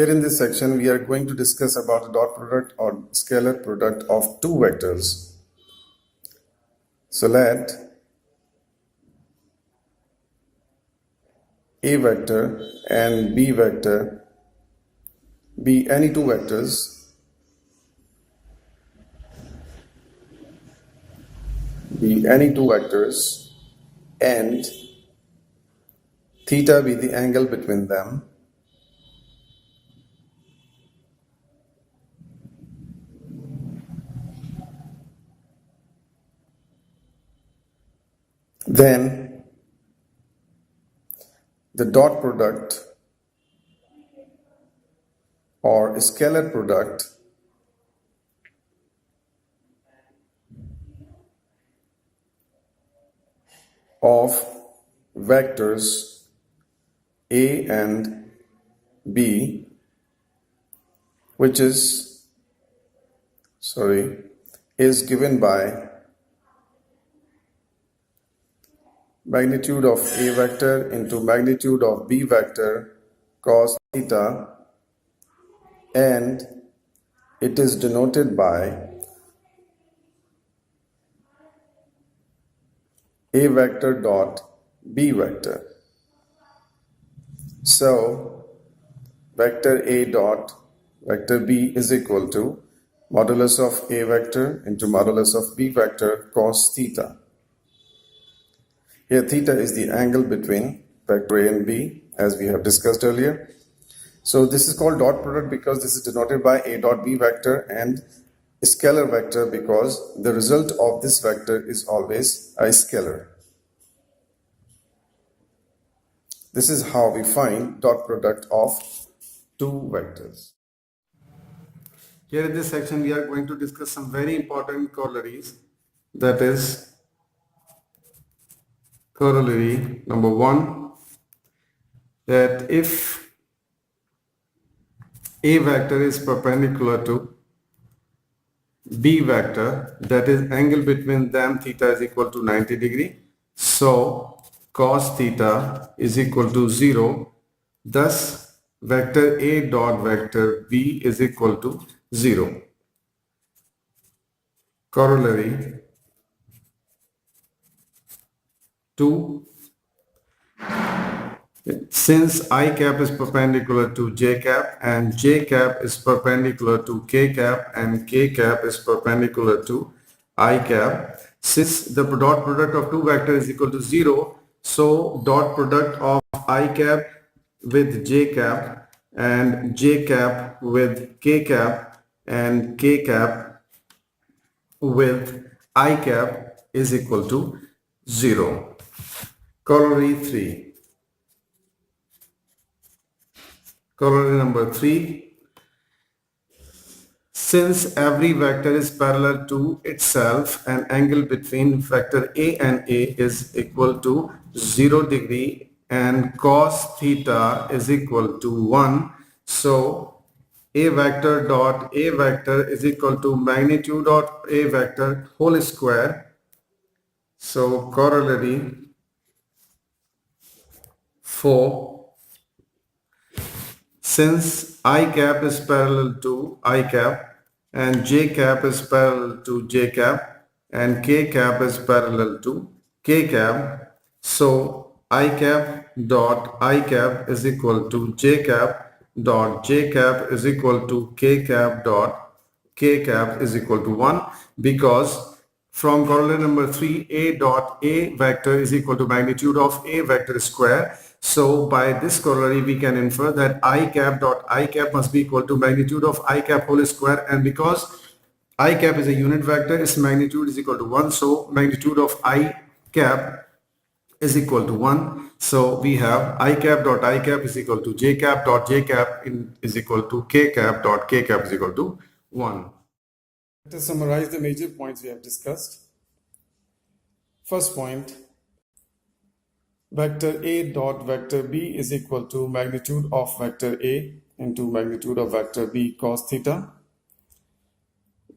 Here in this section, we are going to discuss about the dot product or scalar product of two vectors. So let A vector and B vector be any two vectors, and theta be the angle between them. Then the dot product or scalar product of vectors A and B, which is given by magnitude of A vector into magnitude of B vector cos theta, and it is denoted by A vector dot B vector. So vector A dot vector B is equal to modulus of A vector into modulus of B vector cos theta. Here theta is the angle between vector A and B, as we have discussed earlier. So this is called dot product because this is denoted by A dot B vector, and scalar vector because the result of this vector is always a scalar. This is how we find dot product of two vectors. Here in this section we are going to discuss some very important corollaries. That is corollary number 1, that if A vector is perpendicular to B vector, that is angle between them theta is equal to 90 degree. So cos theta is equal to 0. Thus vector A dot vector B is equal to 0. Corollary 2. Since I cap is perpendicular to j cap and j cap is perpendicular to k cap and k cap is perpendicular to I cap, since the dot product of two vectors is equal to 0, so dot product of I cap with j cap and j cap with k cap and k cap with I cap is equal to 0. Corollary 3. Corollary number 3. Since every vector is parallel to itself, an angle between vector A and A is equal to 0 degree and cos theta is equal to 1. So A vector dot A vector is equal to magnitude of A vector whole square. So corollary 4. Since I cap is parallel to I cap and j cap is parallel to j cap and k cap is parallel to k cap, so I cap dot I cap is equal to j cap dot j cap is equal to k cap dot k cap is equal to 1, because from corollary number 3, A dot A vector is equal to magnitude of A vector square. So by this corollary we can infer that I cap dot I cap must be equal to magnitude of I cap whole square, and because I cap is a unit vector, its magnitude is equal to 1, so magnitude of I cap is equal to 1. So we have I cap dot I cap is equal to j cap dot j cap is equal to k cap dot k cap is equal to 1. Let us summarize the major points we have discussed. First point, vector A dot vector B is equal to magnitude of vector A into magnitude of vector B cos theta,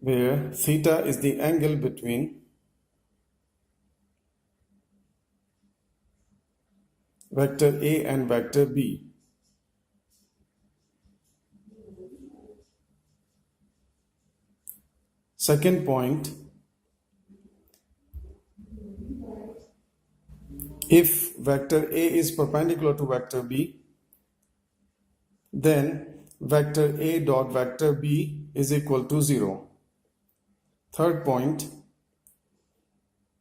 where theta is the angle between vector A and vector B. Second point, if vector A is perpendicular to vector B, then vector A dot vector B is equal to 0. Third point,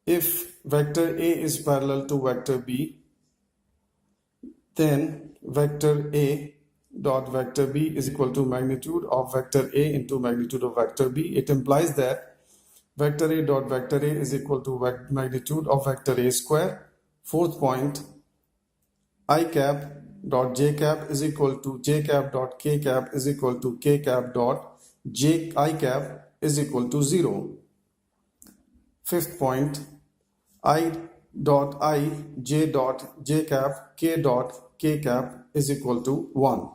if vector A is parallel to vector B, then vector A dot vector B is equal to magnitude of vector A into magnitude of vector B. It implies that vector A dot vector A is equal to magnitude of vector A square. Fourth point, I cap dot j cap is equal to j cap dot k cap is equal to k cap dot j I cap is equal to 0. Fifth point, I dot I j dot j cap k dot k cap is equal to 1.